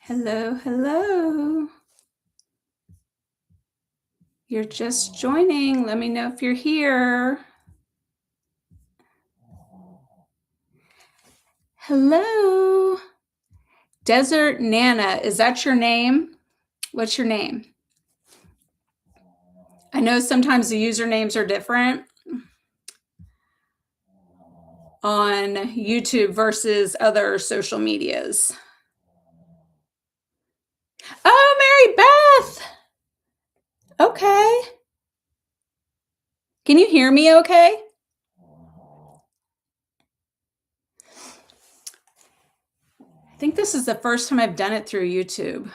Hello, hello. You're just joining. Let me know if you're here. Hello. Desert Nana, is that your name? What's your name? I know sometimes the usernames are different on YouTube versus other social medias. Oh, Mary Beth. Okay. Can you hear me okay? I think this is the first time I've done it through YouTube.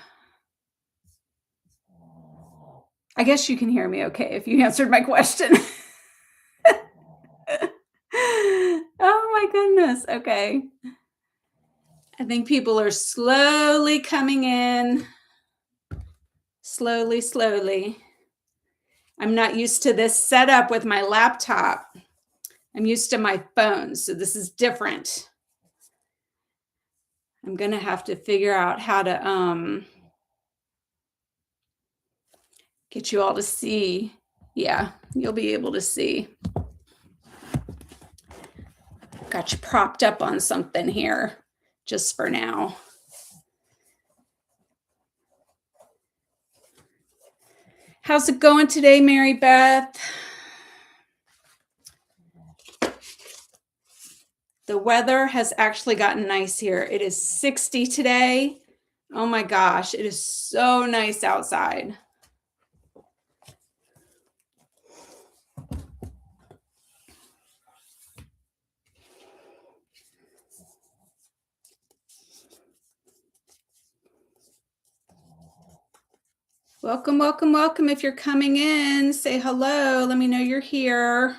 I guess you can hear me okay if you answered my question. Oh my goodness. Okay. I think people are slowly coming in. Slowly, slowly. I'm not used to this setup with my laptop. I'm used to my phone, so this is different. I'm going to have to figure out how to get you all to see. Yeah, you'll be able to see. Got you propped up on something here just for now. How's it going today, Mary Beth? The weather has actually gotten nice here. It is 60 today. Oh my gosh, it is so nice outside. Welcome, welcome, welcome. If you're coming in, say hello. Let me know you're here.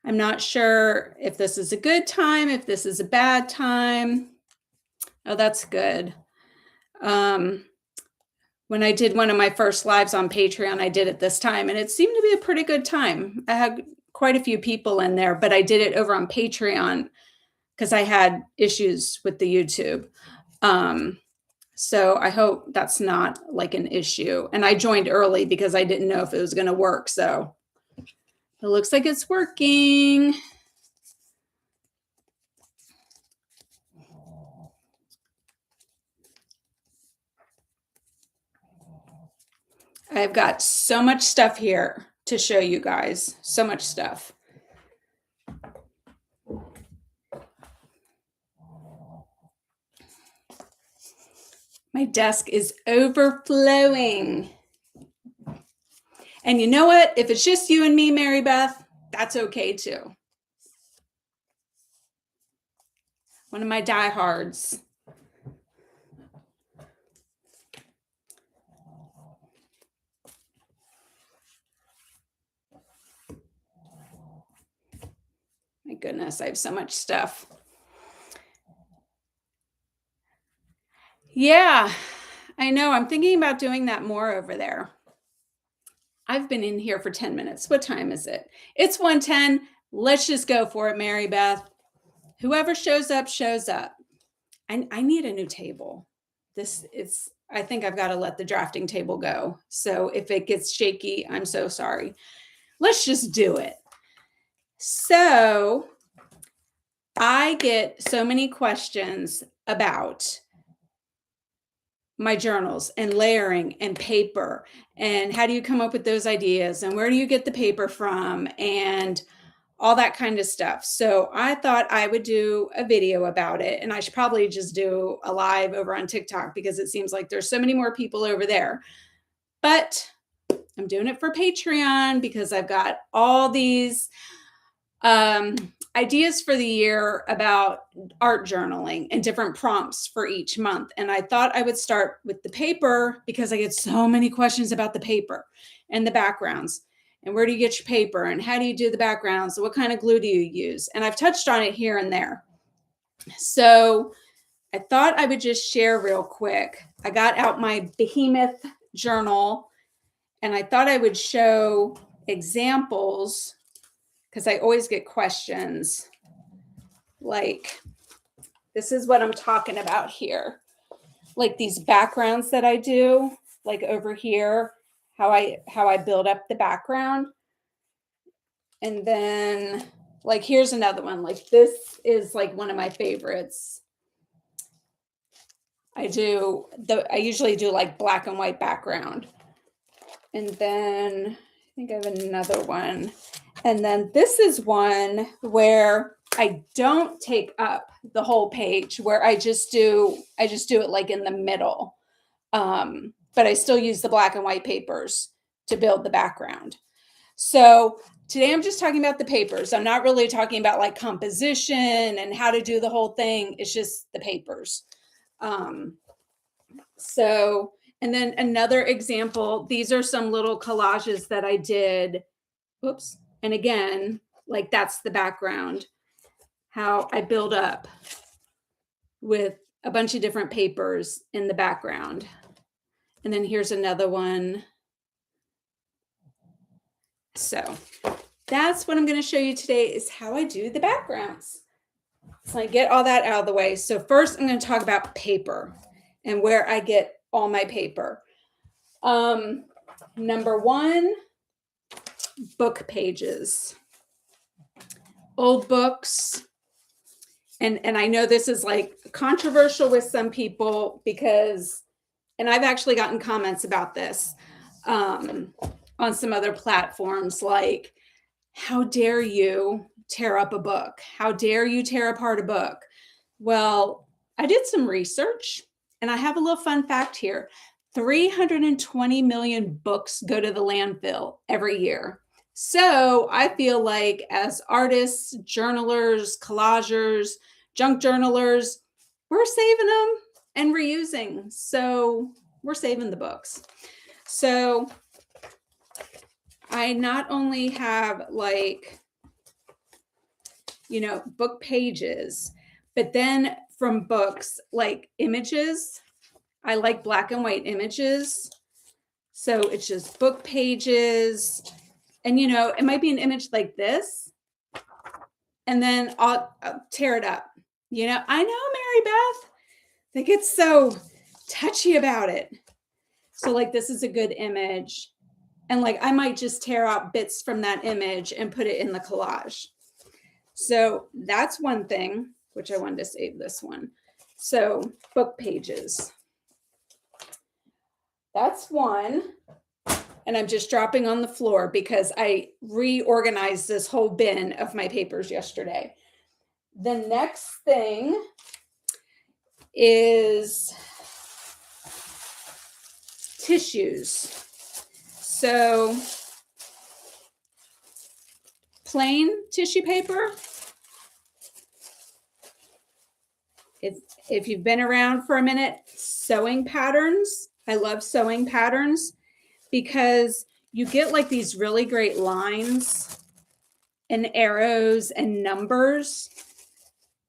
I'm not sure if this is a good time, if this is a bad time. Oh, that's good. When I did one of my first lives on Patreon, I did it this time, and it seemed to be a pretty good time. I had quite a few people in there, but I did it over on Patreon because I had issues with the YouTube. So I hope that's not like an issue. And I joined early because I didn't know if it was going to work. So it looks like it's working. I've got so much stuff here to show you guys. So much stuff. My desk is overflowing. And you know what? If it's just you and me, Mary Beth, that's okay too. One of my diehards. My goodness, I have so much stuff. Yeah, I know. I'm thinking about doing that more over there. I've been in here for 10 minutes. What time is it? It's 1:10. Let's just go for it, Mary Beth. Whoever shows up, shows up. I need a new table. I think I've got to let the drafting table go. So if it gets shaky, I'm so sorry. Let's just do it. So I get so many questions about my journals and layering and paper and how do you come up with those ideas and where do you get the paper from and all that kind of stuff. So I thought I would do a video about it, and I should probably just do a live over on TikTok because it seems like there's so many more people over there. But I'm doing it for Patreon because I've got all these ideas for the year about art journaling and different prompts for each month. And I thought I would start with the paper because I get so many questions about the paper and the backgrounds. And where do you get your paper? And how do you do the backgrounds? What kind of glue do you use? And I've touched on it here and there. So I thought I would just share real quick. I got out my Behemoth journal and I thought I would show examples because I always get questions like, this is what I'm talking about here. like these backgrounds that I do, like over here, how I build up the background. And then like here's another one. Like this is like one of my favorites. I usually do like black and white background. And then I think I have another one. And then this is one where I don't take up the whole page, where I just do it like in the middle. But I still use the black and white papers to build the background. So today I'm just talking about the papers. I'm not really talking about like composition and how to do the whole thing. It's just the papers. So, and then another example, these are some little collages that I did. Oops. And again, like that's the background, how I build up with a bunch of different papers in the background. And then here's another one. So that's what I'm going to show you today, is how I do the backgrounds. So I get all that out of the way. So first I'm going to talk about paper and where I get all my paper. Number one, book pages, old books. And I know this is like controversial with some people because, and I've actually gotten comments about this on some other platforms, like, how dare you tear up a book? How dare you tear apart a book? Well, I did some research and I have a little fun fact here. 320 million books go to the landfill every year. So I feel like as artists, journalers, collagers, junk journalers, we're saving them and reusing. So we're saving the books. So I not only have like, book pages, but then from books, like images, I like black and white images. So it's just book pages. And, it might be an image like this. And then I'll tear it up. I know, Mary Beth, they get so touchy about it. So like, this is a good image. And like, I might just tear out bits from that image and put it in the collage. So that's one thing, which I wanted to save this one. So book pages. That's one. And I'm just dropping on the floor because I reorganized this whole bin of my papers yesterday. The next thing is tissues. So plain tissue paper. If you've been around for a minute, sewing patterns. I love sewing patterns because you get like these really great lines and arrows and numbers.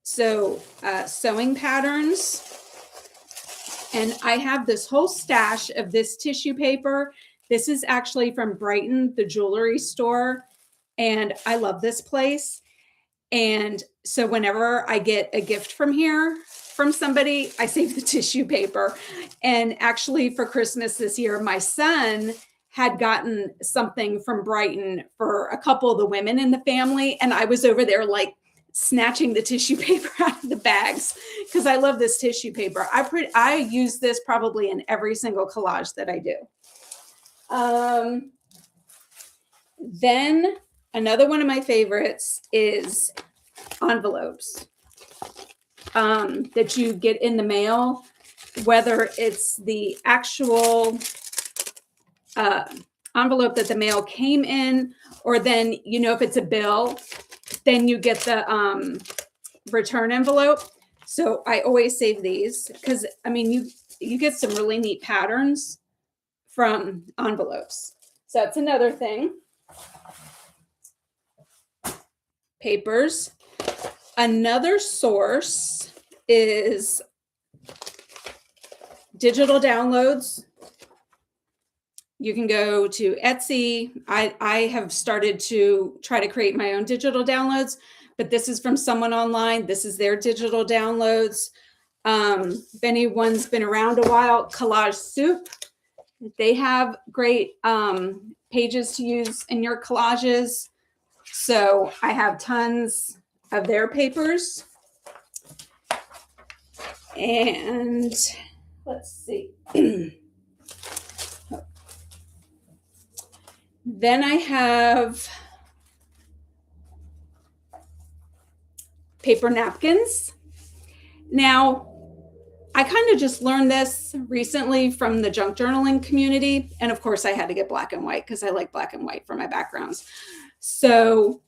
So sewing patterns. And I have this whole stash of this tissue paper. This is actually from Brighton, the jewelry store. And I love this place. And so whenever I get a gift from here, from somebody, I save the tissue paper. And actually for Christmas this year, my son had gotten something from Brighton for a couple of the women in the family. And I was over there like snatching the tissue paper out of the bags because I love this tissue paper. I use this probably in every single collage that I do. Then another one of my favorites is envelopes that you get in the mail, whether it's the actual envelope that the mail came in, or then, if it's a bill, then you get the return envelope. So I always save these because, you get some really neat patterns from envelopes. So that's another thing. Papers. Another source is digital downloads. You can go to Etsy. I have started to try to create my own digital downloads, but this is from someone online. This is their digital downloads. If anyone's been around a while, Collage Soup. They have great pages to use in your collages. So I have tons of their papers. And let's see. Then I have paper napkins. Now, I kind of just learned this recently from the junk journaling community. And of course, I had to get black and white because I like black and white for my backgrounds. So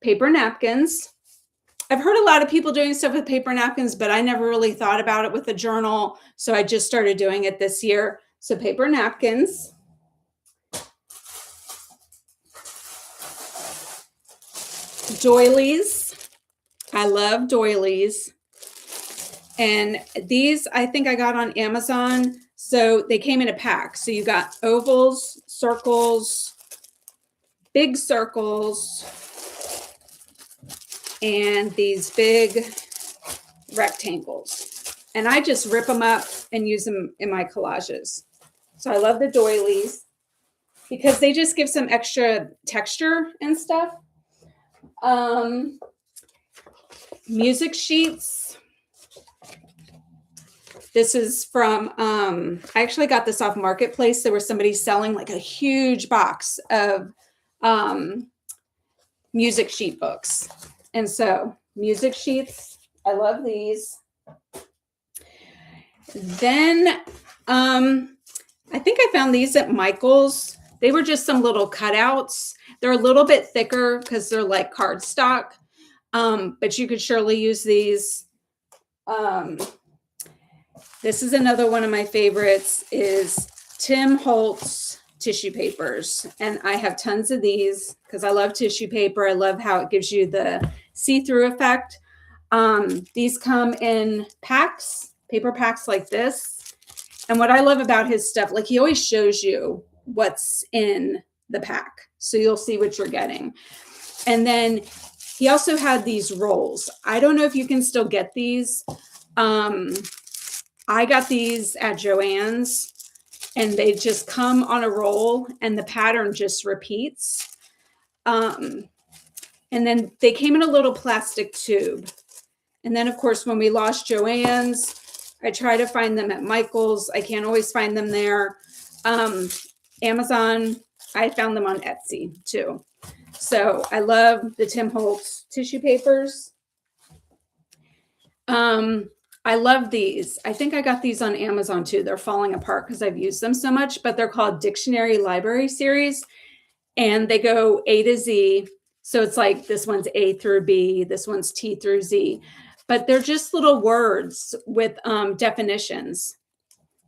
paper napkins. I've heard a lot of people doing stuff with paper napkins, but I never really thought about it with a journal. So I just started doing it this year. So paper napkins. Doilies. I love doilies. And these I think I got on Amazon. So they came in a pack. So you got ovals, circles, big circles, and these big rectangles. And I just rip them up and use them in my collages. So I love the doilies because they just give some extra texture and stuff. Music sheets. This is from, I actually got this off Marketplace. There was somebody selling like a huge box of music sheet books. And so music sheets, I love these. Then I think I found these at Michael's. They were just some little cutouts. They're a little bit thicker because they're like cardstock, but you could surely use these. This is another one of my favorites is Tim Holtz tissue papers. And I have tons of these because I love tissue paper. I love how it gives you the see-through effect. These come in packs, paper packs like this. And what I love about his stuff, like he always shows you what's in the pack. So you'll see what you're getting. And then he also had these rolls. I don't know if you can still get these. I got these at Joann's and they just come on a roll and the pattern just repeats. And then they came in a little plastic tube. And then of course, when we lost Joann's, I try to find them at Michael's. I can't always find them there. Amazon, I found them on Etsy too. So I love the Tim Holtz tissue papers. I love these. I think I got these on Amazon too. They're falling apart because I've used them so much, but they're called Dictionary Library Series and they go A to Z. So it's like this one's A through B, this one's T through Z, but they're just little words with definitions.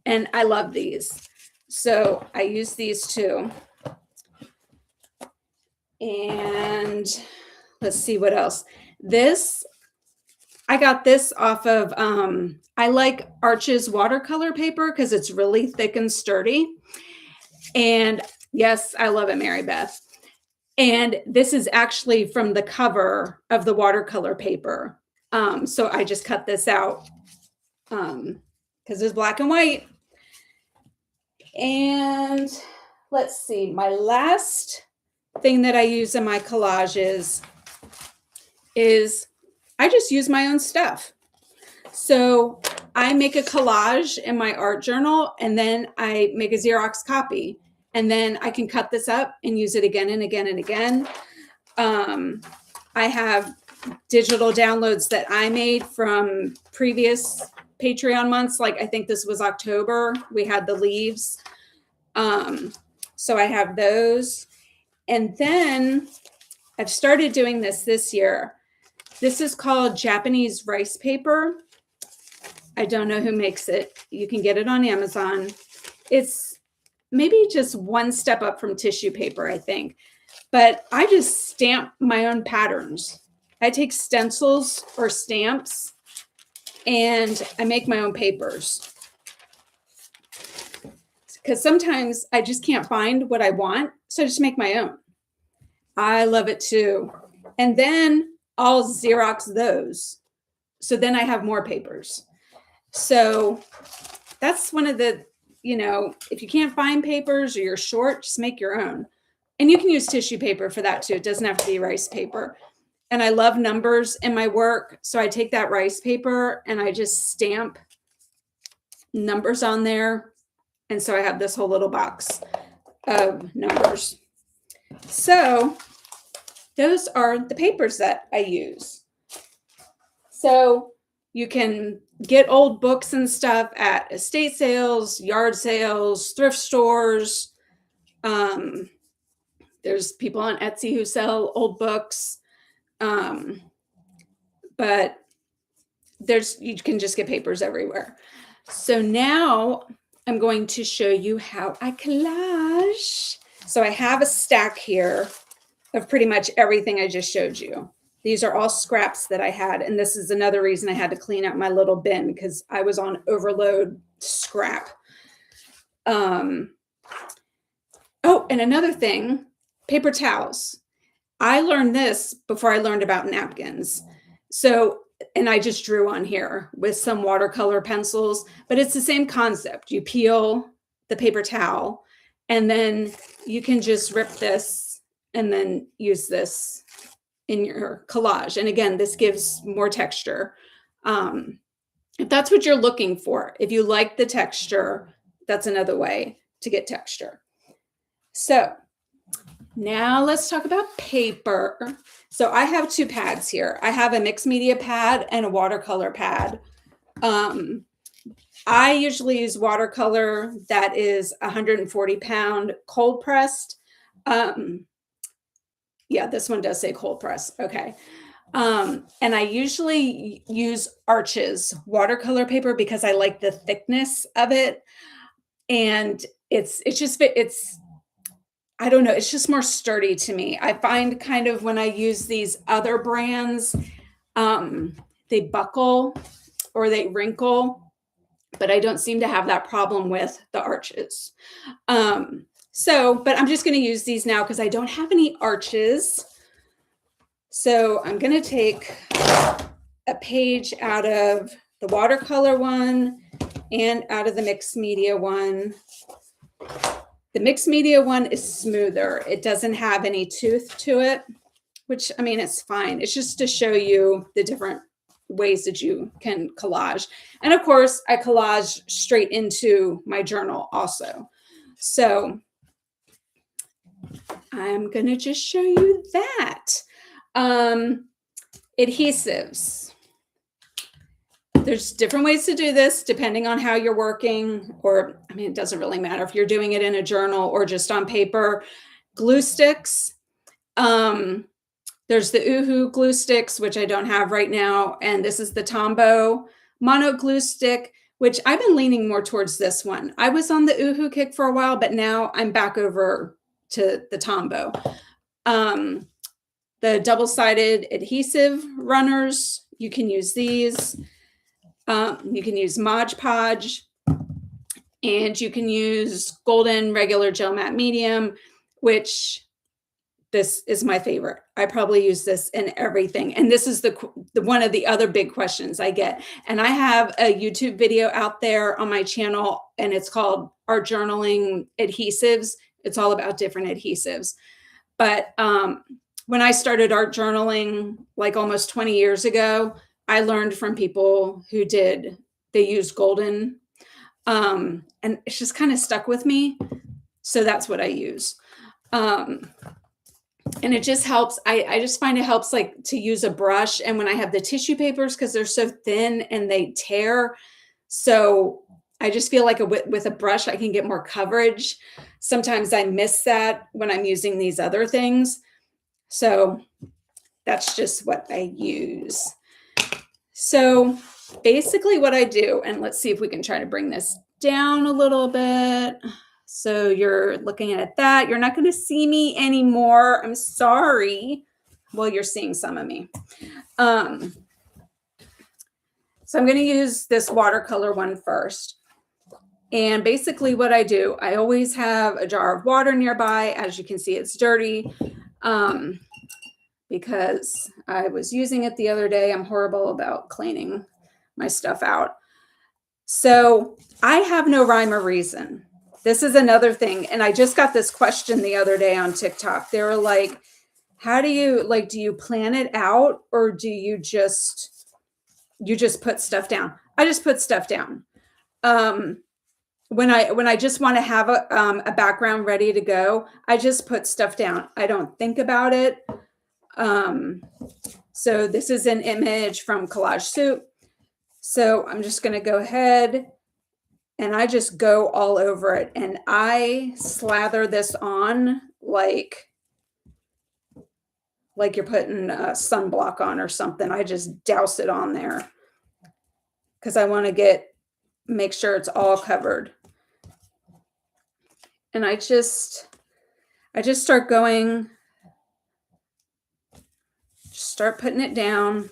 And I love these. So I use these too. And let's see what else. I got this off of, I like Arches watercolor paper because it's really thick and sturdy. And yes, I love it, Mary Beth. And this is actually from the cover of the watercolor paper. So I just cut this out because it's black and white. And let's see, my last thing that I use in my collages is I just use my own stuff. So I make a collage in my art journal and then I make a Xerox copy and then I can cut this up and use it again and again and again. I have digital downloads that I made from previous Patreon months. Like I think this was October. We had the leaves. So I have those. And then I've started doing this year. This is called Japanese rice paper. I don't know who makes it. You can get it on Amazon. It's maybe just one step up from tissue paper, I think. But I just stamp my own patterns. I take stencils or stamps and I make my own papers. Because sometimes I just can't find what I want. So I just make my own. I love it too. And then I'll Xerox those. So then I have more papers. So that's one of the, if you can't find papers or you're short, just make your own. And you can use tissue paper for that too. It doesn't have to be rice paper. And I love numbers in my work. So I take that rice paper and I just stamp numbers on there. And so I have this whole little box of numbers. So those are the papers that I use. So you can get old books and stuff at estate sales, yard sales, thrift stores. There's people on Etsy who sell old books. But you can just get papers everywhere. So now I'm going to show you how I collage. So I have a stack here of pretty much everything I just showed you. These are all scraps that I had. And this is another reason I had to clean out my little bin because I was on overload scrap. Oh, and another thing, paper towels. I learned this before I learned about napkins. So, and I just drew on here with some watercolor pencils, but it's the same concept. You peel the paper towel and then you can just rip this and then use this in your collage. And again, this gives more texture. If that's what you're looking for, if you like the texture, that's another way to get texture. So now let's talk about paper. So I have two pads here. I have a mixed media pad and a watercolor pad. I usually use watercolor that is 140-pound cold pressed. Yeah, this one does say cold press. Okay. And I usually use Arches watercolor paper because I like the thickness of it. And I don't know, it's just more sturdy to me. I find kind of when I use these other brands, they buckle or they wrinkle, but I don't seem to have that problem with the Arches. But I'm just going to use these now because I don't have any Arches. So I'm going to take a page out of the watercolor one and out of the mixed media one. The mixed media one is smoother. It doesn't have any tooth to it, which, I mean, it's fine. It's just to show you the different ways that you can collage. And of course, I collage straight into my journal also. So I'm going to just show you that. Adhesives. There's different ways to do this depending on how you're working, or, I mean, it doesn't really matter if you're doing it in a journal or just on paper. Glue sticks. There's the Uhu glue sticks, which I don't have right now. And this is the Tombow mono glue stick, which I've been leaning more towards this one. I was on the Uhu kick for a while, but now I'm back over to the Tombow. The double-sided adhesive runners, you can use these. You can use Mod Podge, and you can use golden regular gel matte medium, which this is my favorite. I probably use this in everything. And this is the one of the other big questions I get. And I have a YouTube video out there on my channel, and it's called Art Journaling Adhesives. It's all about different adhesives. But when I started art journaling, like almost 20 years ago, I learned from people who they used golden. And it's just kind of stuck with me. So that's what I use. And it just helps. I just find it helps like to use a brush. And when I have the tissue papers, because they're so thin and they tear. So I just feel like with a brush, I can get more coverage. Sometimes I miss that when I'm using these other things. So that's just what I use. So basically what I do, and let's see if we can try to bring this down a little bit. So you're looking at that. You're not going to see me anymore. I'm sorry. Well, you're seeing some of me. So I'm going to use this watercolor one first. And basically what I do, I always have a jar of water nearby. As you can see, it's dirty because I was using it the other day. I'm horrible about cleaning my stuff out. So I have no rhyme or reason. This is another thing. And I just got this question the other day on TikTok. They were like, how do you like, do you plan it out or do you just put stuff down? I just put stuff down. Um, when I just want to have a background ready to go, I just put stuff down. I don't think about it. Um, so this is an image from Collage Soup. So I'm just going to go ahead and I just go all over it and I slather this on like you're putting a sunblock on or something. I just douse it on there because I want to make sure it's all covered. And I just start going, start putting it down.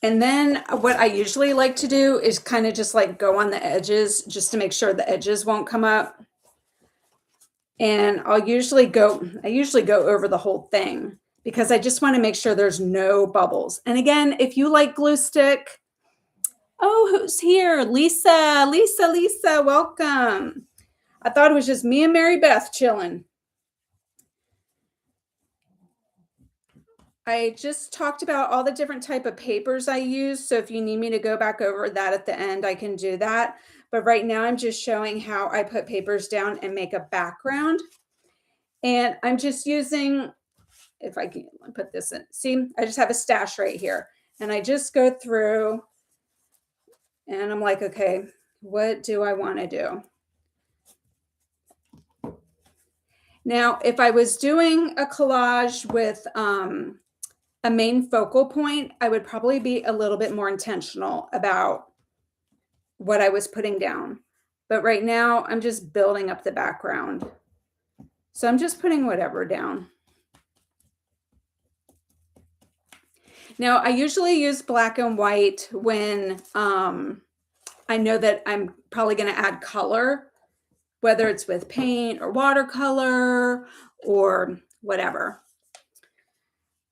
And then what I usually like to do is kind of just like go on the edges just to make sure the edges won't come up. And I usually go over the whole thing because I just want to make sure there's no bubbles. And again, if you like glue stick, oh, who's here? Lisa, welcome. I thought it was just me and Mary Beth chilling. I just talked about all the different type of papers I use. So if you need me to go back over that at the end, I can do that. But right now I'm just showing how I put papers down and make a background. And I'm just using, if I can put this in, see, I just have a stash right here. And I just go through and I'm like, okay, what do I want to do? Now, if I was doing a collage with a main focal point, I would probably be a little bit more intentional about what I was putting down. But right now, I'm just building up the background. So I'm just putting whatever down. Now, I usually use black and white when I know that I'm probably going to add color, whether it's with paint or watercolor or whatever.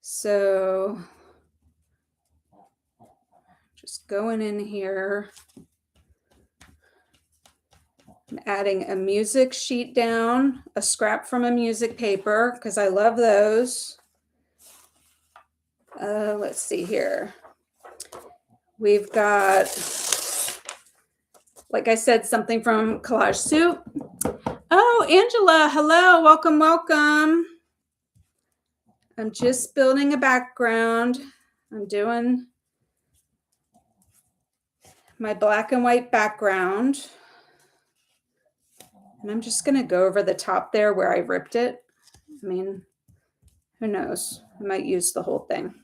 So just going in here. I'm adding a music sheet down, a scrap from a music paper, because I love those. Let's see here. We've got, like I said, something from Collage Soup. Oh, Angela, hello, welcome, welcome. I'm just building a background. I'm doing my black and white background. And I'm just going to go over the top there where I ripped it. I mean, who knows? I might use the whole thing.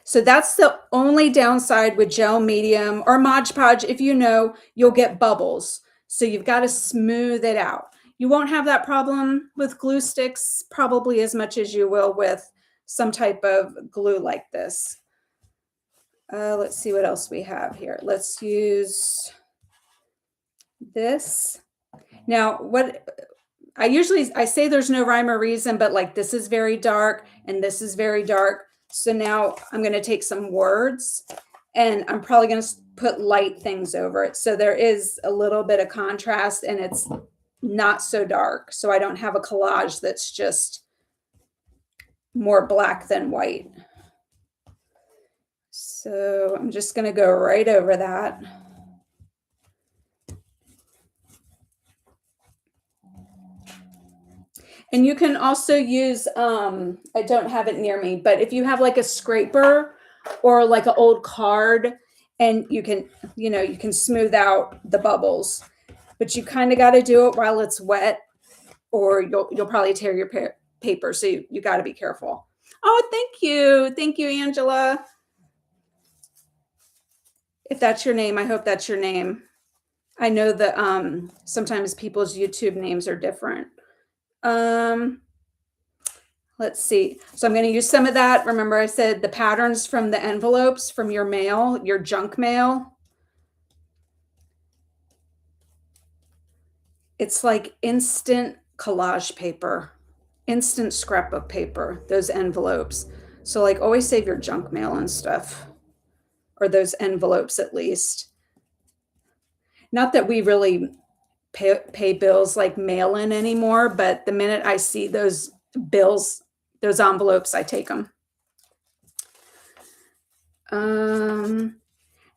So that's the only downside with gel medium or Mod Podge. If you know, you'll get bubbles. So you've got to smooth it out. You won't have that problem with glue sticks probably as much as you will with some type of glue like this. Let's see what else we have here. Let's use this. Now, what I say there's no rhyme or reason, but like this is very dark and this is very dark. So now I'm going to take some words and I'm probably going to put light things over it. So there is a little bit of contrast and it's not so dark. So I don't have a collage that's just more black than white. So I'm just going to go right over that. And you can also use, I don't have it near me, but if you have like a scraper or like an old card and you can smooth out the bubbles, but you kind of got to do it while it's wet or you'll probably tear your paper. So you got to be careful. Oh, thank you. Thank you, Angela. If that's your name, I hope that's your name. I know that sometimes people's YouTube names are different. Let's see. So I'm going to use some of that. Remember I said the patterns from the envelopes from your mail, your junk mail. It's like instant collage paper, instant scrapbook paper, those envelopes. So like always save your junk mail and stuff, or those envelopes at least. Not that we really pay bills like mail in anymore, but the minute I see those bills, those envelopes, I take them. And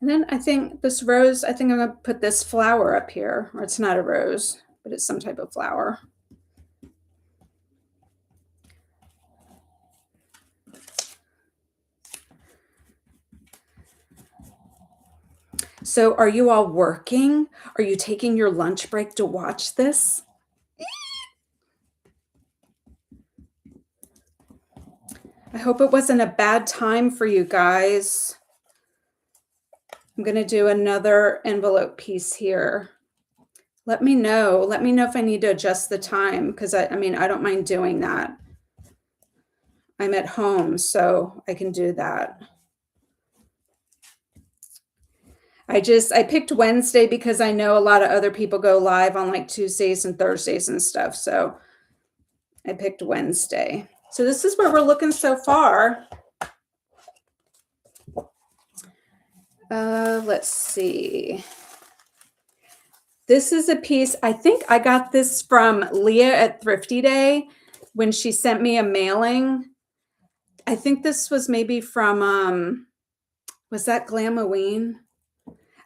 then I think this rose, I think I'm going to put this flower up here, or it's not a rose, but it's some type of flower. So are you all working? Are you taking your lunch break to watch this? I hope it wasn't a bad time for you guys. I'm going to do another envelope piece here. Let me know. Let me know if I need to adjust the time, because I mean, I don't mind doing that. I'm at home, so I can do that. I picked Wednesday because I know a lot of other people go live on like Tuesdays and Thursdays and stuff. So I picked Wednesday. So this is where we're looking so far. Let's see. This is a piece, I think I got this from Leah at Thrifty Day when she sent me a mailing. I think this was maybe from, was that Glamoween?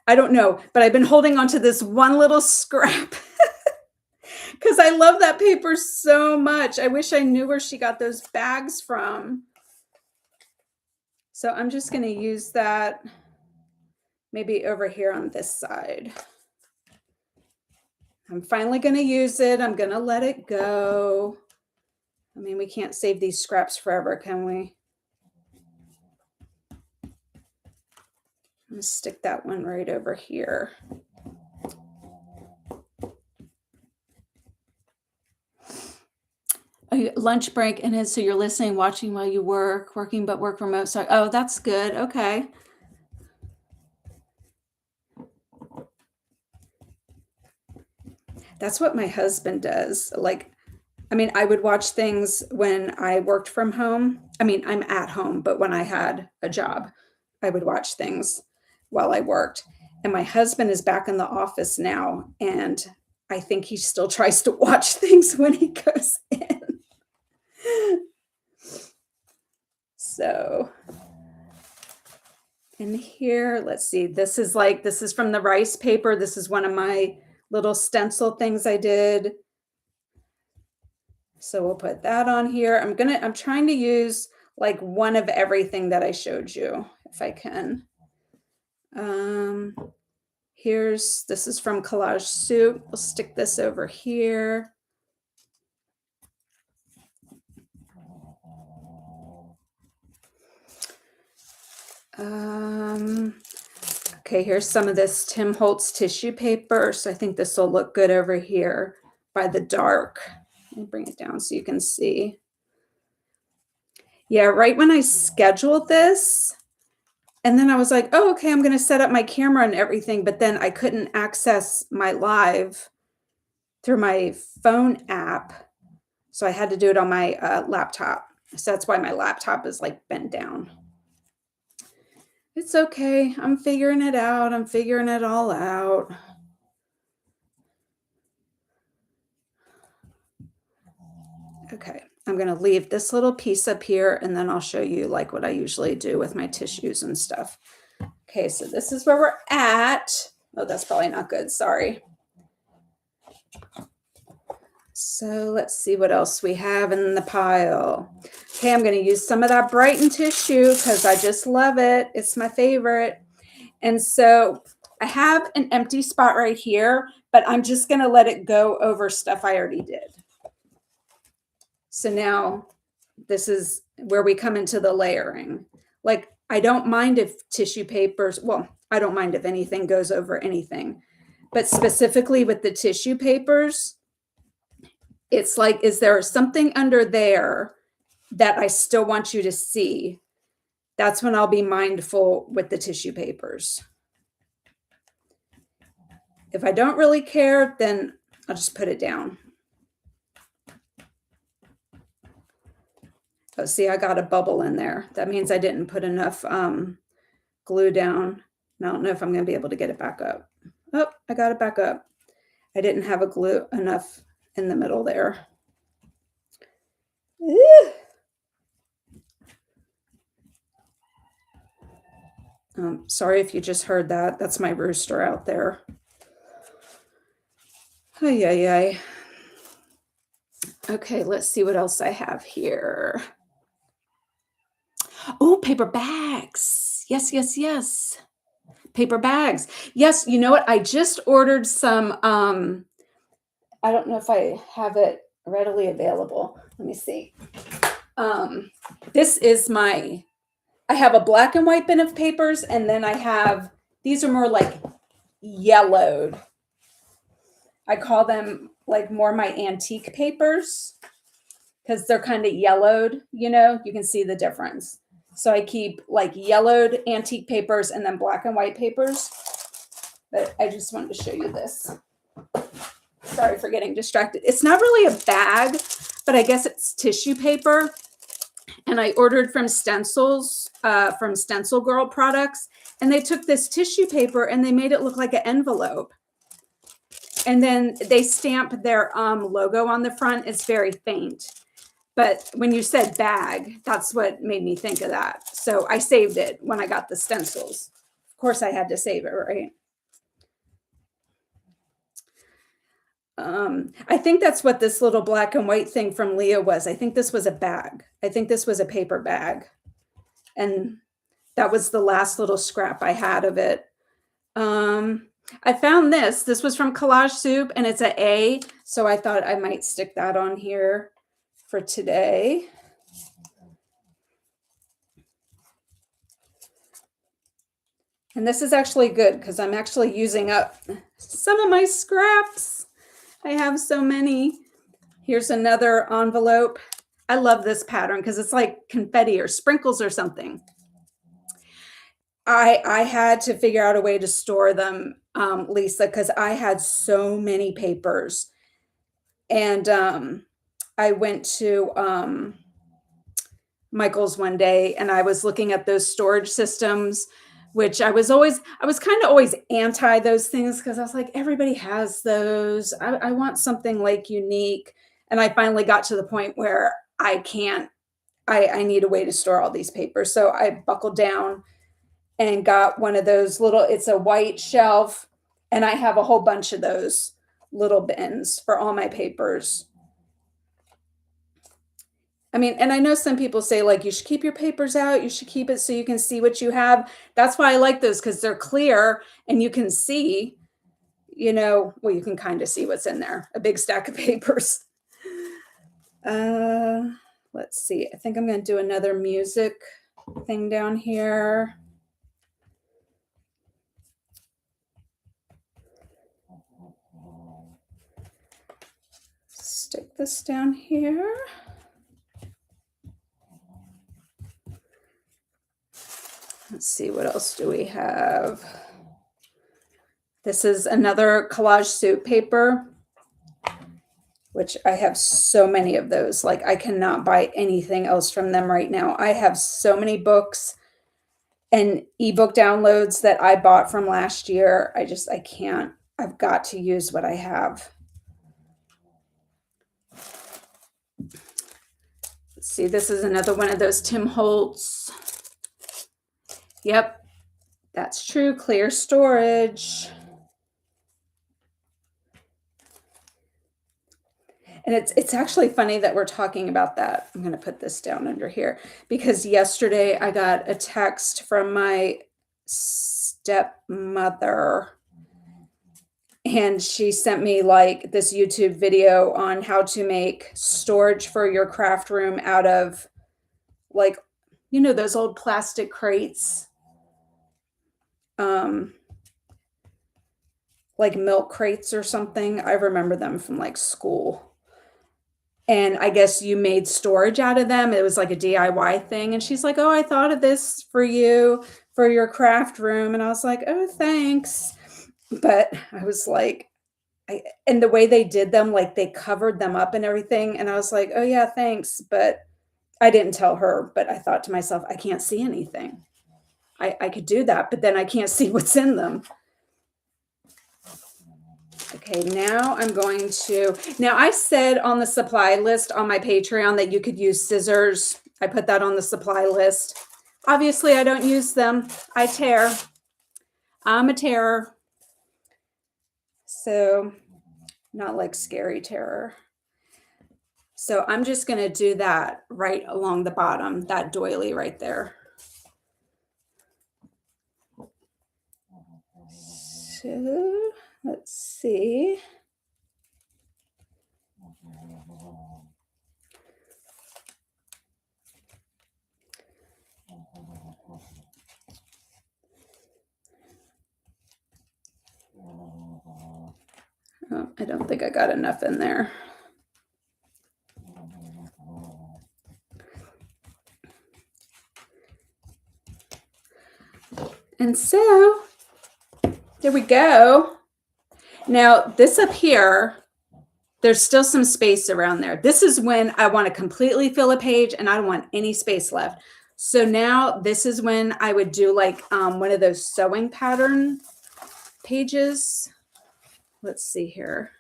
I don't know, but I've been holding on to this one little scrap because I love that paper so much. I wish I knew where she got those bags from. So I'm just going to use that maybe over here on this side. I'm finally going to use it. I'm going to let it go. I mean, we can't save these scraps forever, can we? I'm going to stick that one right over here. Lunch break, and so you're listening, watching while you working but work remote. So, oh, that's good. Okay. That's what my husband does. Like, I mean, I would watch things when I worked from home. I mean, I'm at home, but when I had a job, I would watch things while I worked. And my husband is back in the office now, and I think he still tries to watch things when he goes in. So, in here, let's see, this is from the rice paper. This is one of my little stencil things I did. So we'll put that on here. I'm trying to use like one of everything that I showed you, if I can. This is from Collage Soup. We'll stick this over here. Okay, here's some of this Tim Holtz tissue paper. So I think this will look good over here by the dark. Let me bring it down so you can see. Yeah, right when I scheduled this, and then I was like, oh, okay, I'm going to set up my camera and everything. But then I couldn't access my live through my phone app. So I had to do it on my laptop. So that's why my laptop is like bent down. It's okay. I'm figuring it out. I'm figuring it all out. Okay, I'm going to leave this little piece up here, and then I'll show you like what I usually do with my tissues and stuff. Okay, so this is where we're at. Oh, that's probably not good. Sorry. So let's see what else we have in the pile. Okay, I'm going to use some of that Brighton tissue because I just love it. It's my favorite. And so I have an empty spot right here, but I'm just going to let it go over stuff I already did. So now this is where we come into the layering. Like, I don't mind if tissue papers, well, I don't mind if anything goes over anything, but specifically with the tissue papers, it's like, is there something under there that I still want you to see? That's when I'll be mindful with the tissue papers. If I don't really care, then I'll just put it down. Oh, see, I got a bubble in there. That means I didn't put enough glue down. I don't know if I'm going to be able to get it back up. Oh, I got it back up. I didn't have a glue enough in the middle there. Sorry if you just heard that. That's my rooster out there. Ay, ay, ay. Okay, let's see what else I have here. Oh, paper bags. Yes, yes, yes. Paper bags. Yes, you know what? I just ordered some, I don't know if I have it readily available. Let me see. This is I have a black and white bin of papers, and then I have, these are more like yellowed. I call them like more my antique papers because they're kind of yellowed, you can see the difference. So I keep like yellowed antique papers and then black and white papers. But I just wanted to show you this. Sorry for getting distracted. It's not really a bag, but I guess it's tissue paper. And I ordered from Stencils, from Stencil Girl products. And they took this tissue paper and they made it look like an envelope. And then they stamp their logo on the front. It's very faint. But when you said bag, that's what made me think of that. So I saved it when I got the stencils. Of course, I had to save it, right? I think that's what this little black and white thing from Leah was. I think this was a bag. I think this was a paper bag. And that was the last little scrap I had of it. I found this. This was from Collage Soup, and it's an A. So I thought I might stick that on here for today. And this is actually good because I'm actually using up some of my scraps. I have so many. Here's another envelope. I love this pattern because it's like confetti or sprinkles or something. I had to figure out a way to store them, Lisa, because I had so many papers. And I went to Michael's one day and I was looking at those storage systems, which I was kind of always anti those things because I was like, everybody has those. I want something like unique. And I finally got to the point where I need a way to store all these papers. So I buckled down and got one of those it's a white shelf. And I have a whole bunch of those little bins for all my papers. I mean, and I know some people say like, you should keep your papers out. You should keep it so you can see what you have. That's why I like those because they're clear and you can see, well, you can kind of see what's in there. A big stack of papers. Let's see. I think I'm going to do another music thing down here. Stick this down here. Let's see, what else do we have? This is another Collage Soup paper, which I have so many of those. Like I cannot buy anything else from them right now. I have so many books and ebook downloads that I bought from last year. I can't. I've got to use what I have. Let's see, this is another one of those Tim Holtz. Yep, that's true. Clear storage. And it's actually funny that we're talking about that. I'm going to put this down under here because yesterday I got a text from my stepmother and she sent me like this YouTube video on how to make storage for your craft room out of like, those old plastic crates. Like milk crates or something. I remember them from like school. And I guess you made storage out of them. It was like a DIY thing. And she's like, oh, I thought of this for you for your craft room. And I was like, oh, thanks. But I was like, and the way they did them, like they covered them up and everything. And I was like, oh yeah, thanks. But I didn't tell her, but I thought to myself, I can't see anything. I could do that, but then I can't see what's in them. Okay, now I'm going to, now I said on the supply list on my Patreon that you could use scissors. I put that on the supply list. Obviously, I don't use them. I tear. I'm a terror. So, not like scary terror. So I'm just going to do that right along the bottom, that doily right there. So let's see. Oh, I don't think I got enough in there. And so there we go. Now this up here, there's still some space around there. This is when I want to completely fill a page and I don't want any space left. So now this is when I would do like one of those sewing pattern pages. Let's see here.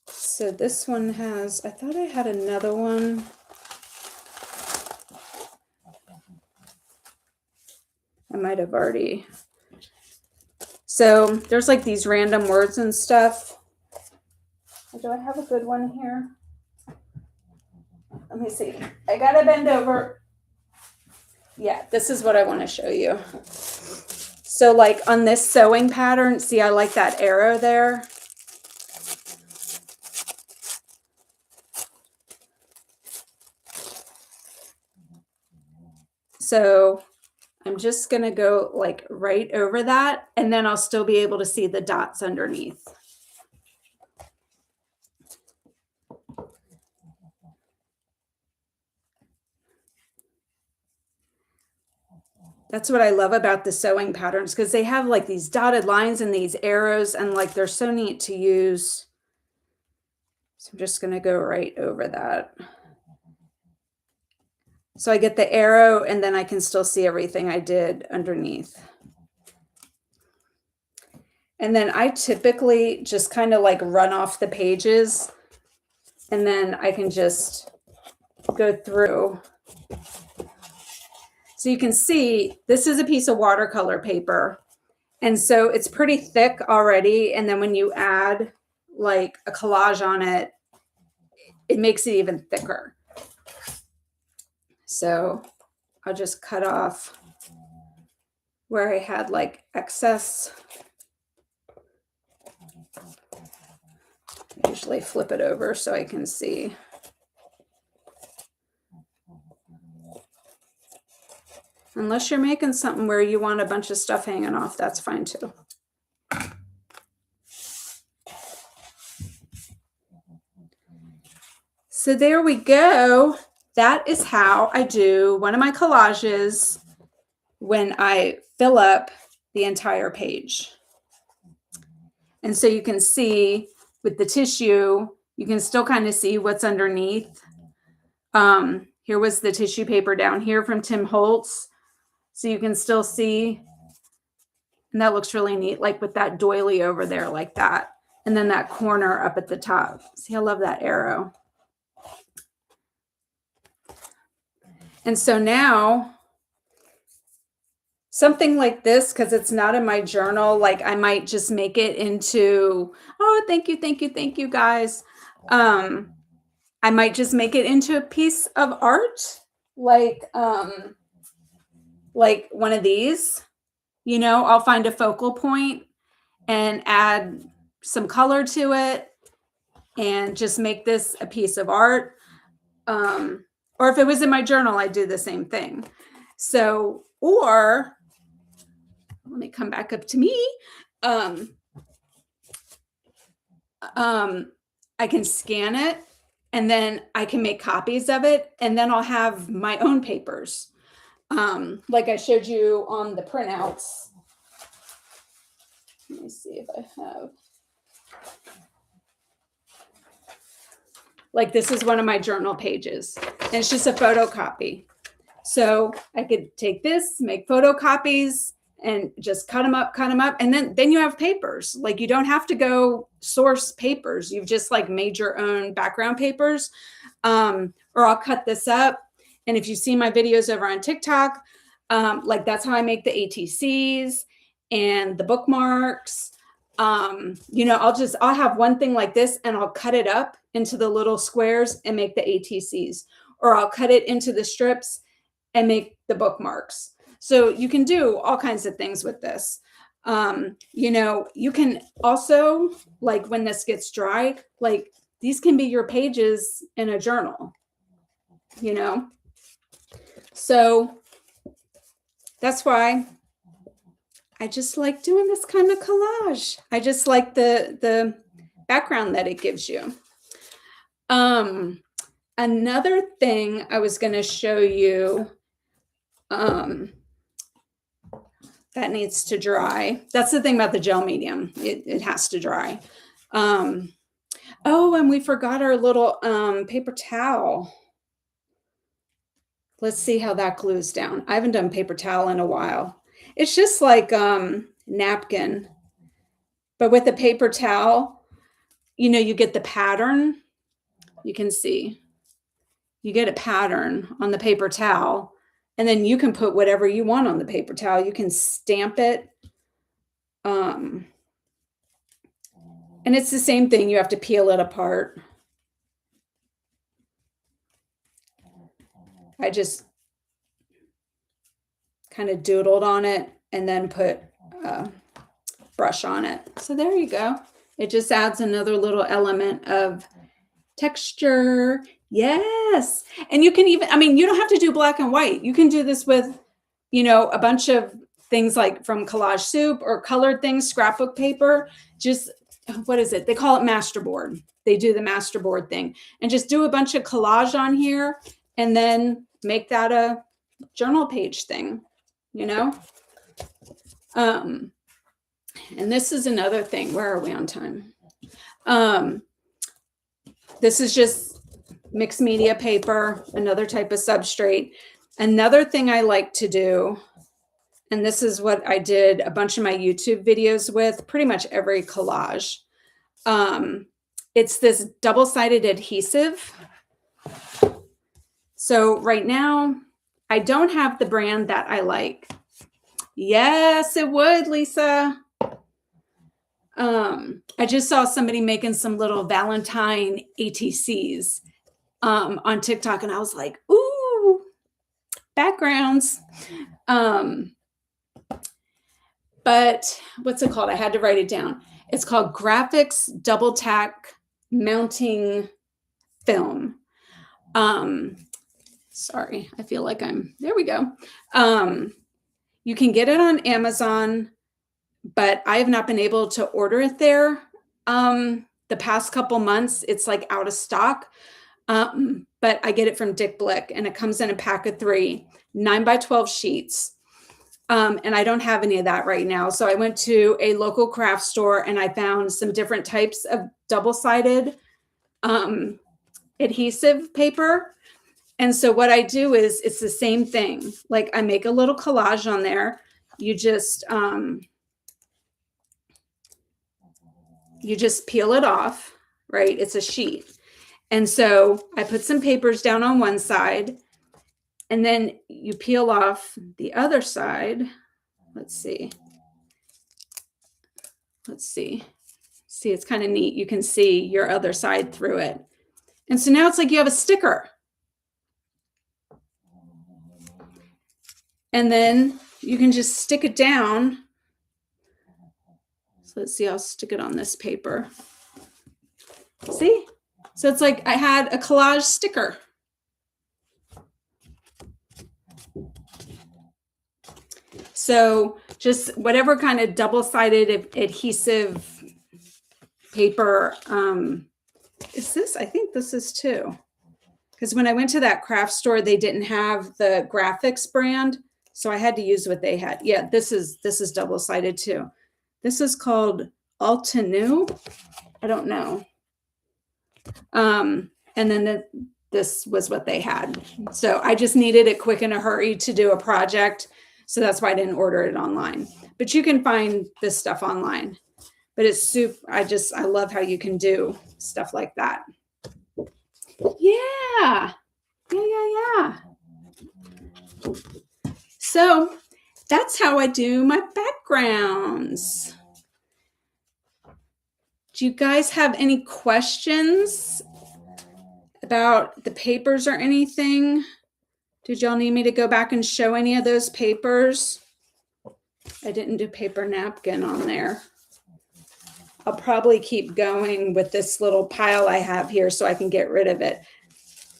So this one has, I thought I had another one. I might have already. So there's like these random words and stuff. Do I have a good one here? Let me see. I gotta bend over. Yeah, this is what I want to show you. So like on this sewing pattern, see, I like that arrow there. So I'm just going to go like right over that, and then I'll still be able to see the dots underneath. That's what I love about the sewing patterns, because they have like these dotted lines and these arrows, and like they're so neat to use. So I'm just going to go right over that. So I get the arrow, and then I can still see everything I did underneath. And then I typically just kind of like run off the pages, and then I can just go through. So you can see this is a piece of watercolor paper. And so it's pretty thick already. And then when you add like a collage on it, it makes it even thicker. So I'll just cut off where I had like excess. I usually flip it over so I can see. Unless you're making something where you want a bunch of stuff hanging off, that's fine too. So there we go. That is how I do one of my collages when I fill up the entire page. And so you can see with the tissue, you can still kind of see what's underneath. Here was the tissue paper down here from Tim Holtz. So you can still see, and that looks really neat, like with that doily over there like that. And then that corner up at the top. See, I love that arrow. And so now something like this, because it's not in my journal, like I might just make it into, oh, thank you guys. I might just make it into a piece of art, like one of these, you know, I'll find a focal point and add some color to it and just make this a piece of art. Or if it was in my journal, I'd do the same thing. So, or let me come back up to me. I can scan it, and then I can make copies of it, and then I'll have my own papers. Like I showed you on the printouts. Let me see if I have. Like this is one of my journal pages, and it's just a photocopy. So I could take this, make photocopies, and just cut them up, and then you have papers. Like you don't have to go source papers. You've just like made your own background papers. Or I'll cut this up. And if you see my videos over on TikTok, like that's how I make the ATCs and the bookmarks. You know, I'll have one thing like this and I'll cut it up into the little squares and make the ATCs, or I'll cut it into the strips and make the bookmarks. So you can do all kinds of things with this. You know, you can also, like when this gets dry, like these can be your pages in a journal, you know? So that's why I just like doing this kind of collage. I just like the background that it gives you. Another thing I was going to show you that needs to dry. That's the thing about the gel medium. It has to dry. Oh, and we forgot our little paper towel. Let's see how that glues down. I haven't done paper towel in a while. It's just like napkin, but with a paper towel, you know, you get the pattern. You can see, you get a pattern on the paper towel, and then you can put whatever you want on the paper towel. You can stamp it. And it's the same thing. You have to peel it apart. I just kind of doodled on it and then put a brush on it. So there you go. It just adds another little element of texture. Yes. And you can even, I mean, you don't have to do black and white. You can do this with, you know, a bunch of things like from Collage Soup or colored things, scrapbook paper. Just, what is it? They call it masterboard. They do the masterboard thing and just do a bunch of collage on here and then make that a journal page thing, you know? And this is another thing. Where are we on time? This is just mixed media paper, another type of substrate. Another thing I like to do, and this is what I did a bunch of my YouTube videos with, pretty much every collage. It's this double-sided adhesive. So right now, I don't have the brand that I like. Yes, it would, Lisa. I just saw somebody making some little Valentine ATCs on TikTok, and I was like, ooh, backgrounds. But what's it called? I had to write it down. It's called Graphics Double Tack Mounting Film. Sorry, I feel like there we go. You can get it on Amazon, but I have not been able to order it there. The past couple months, it's like out of stock. But I get it from Dick Blick, and it comes in a pack of 3, 9x12 sheets. And I don't have any of that right now. So I went to a local craft store and I found some different types of double-sided adhesive paper. And so what I do is it's the same thing. Like I make a little collage on there. You just peel it off, right? It's a sheet. And so I put some papers down on one side, and then you peel off the other side. Let's see. See, it's kind of neat. You can see your other side through it. And so now it's like you have a sticker. And then you can just stick it down. So let's see, I'll stick it on this paper. See? So it's like I had a collage sticker. So just whatever kind of double-sided adhesive paper is this? I think this is too. Because when I went to that craft store, they didn't have the graphics brand. So I had to use what they had. Yeah, this is double-sided too. This is called Altenew. I don't know. And then this was what they had. So I just needed it quick in a hurry to do a project. So that's why I didn't order it online. But you can find this stuff online. But it's super, I love how you can do stuff like that. Yeah. Yeah. So that's how I do my backgrounds. Do you guys have any questions about the papers or anything? Did y'all need me to go back and show any of those papers? I didn't do paper napkin on there. I'll probably keep going with this little pile I have here so I can get rid of it.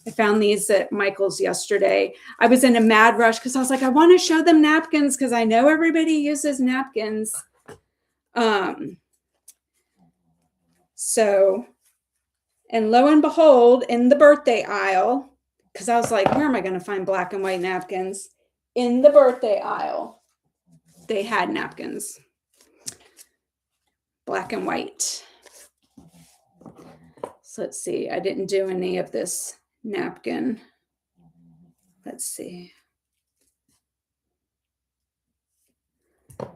I found these at Michael's yesterday. I was in a mad rush because I was like, I want to show them napkins because I know everybody uses napkins. So, and lo and behold, in the birthday aisle, because I was like, where am I going to find black and white napkins? In the birthday aisle, they had napkins. Black and white. So let's see. I didn't do any of this napkin. Let's see. Put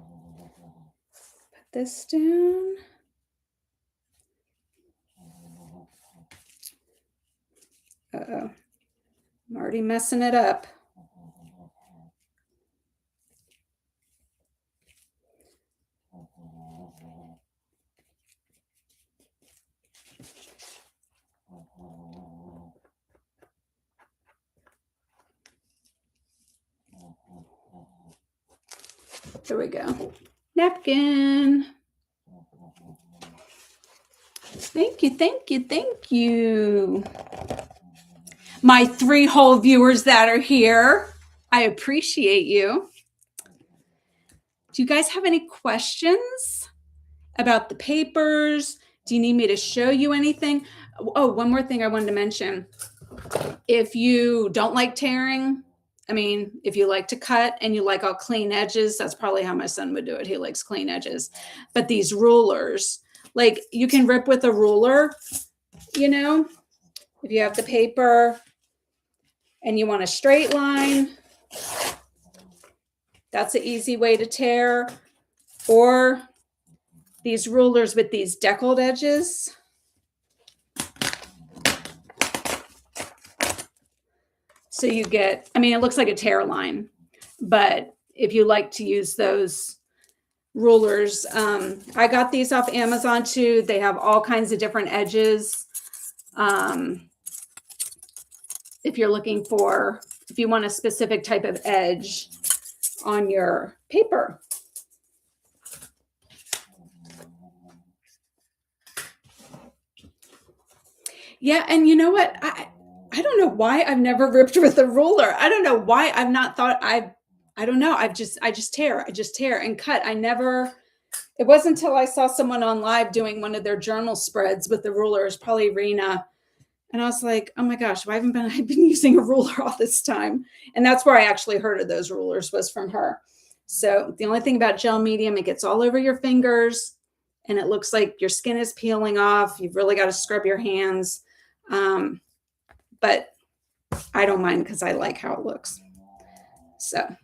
this down. Uh-oh. I'm already messing it up. There we go. Napkin. Thank you. My 3 whole viewers that are here, I appreciate you. Do you guys have any questions about the papers? Do you need me to show you anything? Oh, one more thing I wanted to mention. If you don't like tearing, if you like to cut and you like all clean edges, that's probably how my son would do it. He likes clean edges. But these rulers, like you can rip with a ruler, if you have the paper and you want a straight line, that's an easy way to tear. Or these rulers with these deckled edges. So you get, it looks like a tear line, but if you like to use those rulers, I got these off Amazon too. They have all kinds of different edges. If you want a specific type of edge on your paper. Yeah, and you know what? I don't know why I've never ripped with a ruler. I don't know why I've not thought I don't know. I just tear and cut. It wasn't until I saw someone on live doing one of their journal spreads with the rulers, probably Rena. And I was like, oh my gosh, why haven't I been using a ruler all this time? And that's where I actually heard of those rulers, was from her. So the only thing about gel medium, it gets all over your fingers and it looks like your skin is peeling off. You've really got to scrub your hands. But I don't mind because I like how it looks. So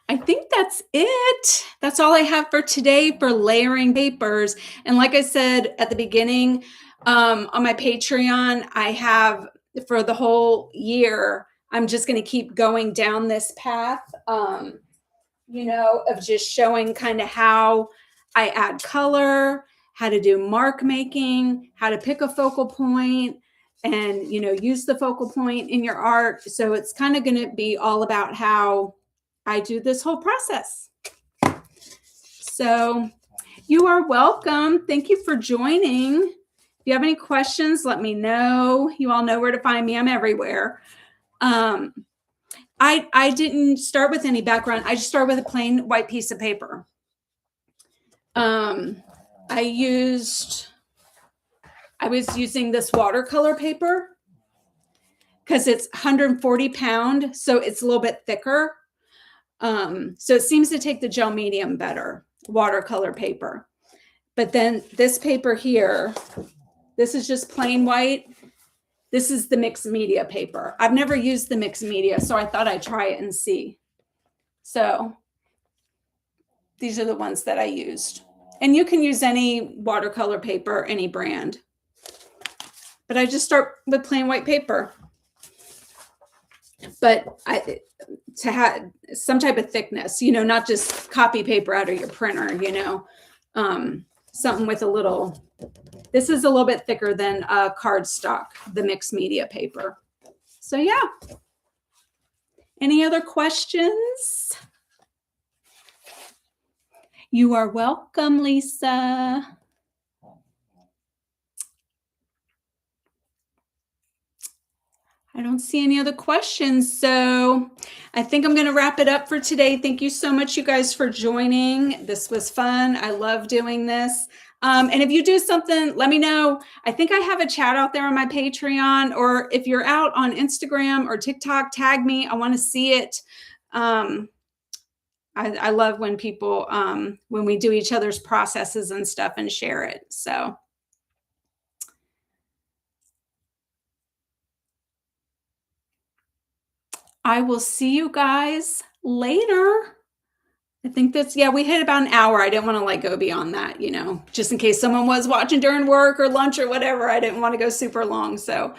I think that's it. That's all I have for today for layering papers. And like I said at the beginning, on my Patreon, I have for the whole year, I'm just going to keep going down this path, of just showing kind of how I add color, how to do mark making, how to pick a focal point, and, use the focal point in your art. So it's kind of going to be all about how I do this whole process. So you are welcome. Thank you for joining. If you have any questions, let me know. You all know where to find me. I'm everywhere. I didn't start with any background. I just started with a plain white piece of paper. I was using this watercolor paper because it's 140 pound, so it's a little bit thicker. So it seems to take the gel medium better, watercolor paper. But then this paper here, this is just plain white. This is the mixed media paper. I've never used the mixed media, so I thought I'd try it and see. So these are the ones that I used. And you can use any watercolor paper, any brand. But I just start with plain white paper. But to have some type of thickness, you know, not just copy paper out of your printer, you know, something with a little, this is a little bit thicker than cardstock, the mixed media paper. So yeah. Any other questions? You are welcome, Lisa. I don't see any other questions. So I think I'm going to wrap it up for today. Thank you so much, you guys, for joining. This was fun. I love doing this. And if you do something, let me know. I think I have a chat out there on my Patreon, or if you're out on Instagram or TikTok, tag me. I want to see it. I love when people, when we do each other's processes and stuff and share it. So I will see you guys later. I think that's, yeah, we hit about an hour. I didn't want to like go beyond that, you know, just in case someone was watching during work or lunch or whatever. I didn't want to go super long. So,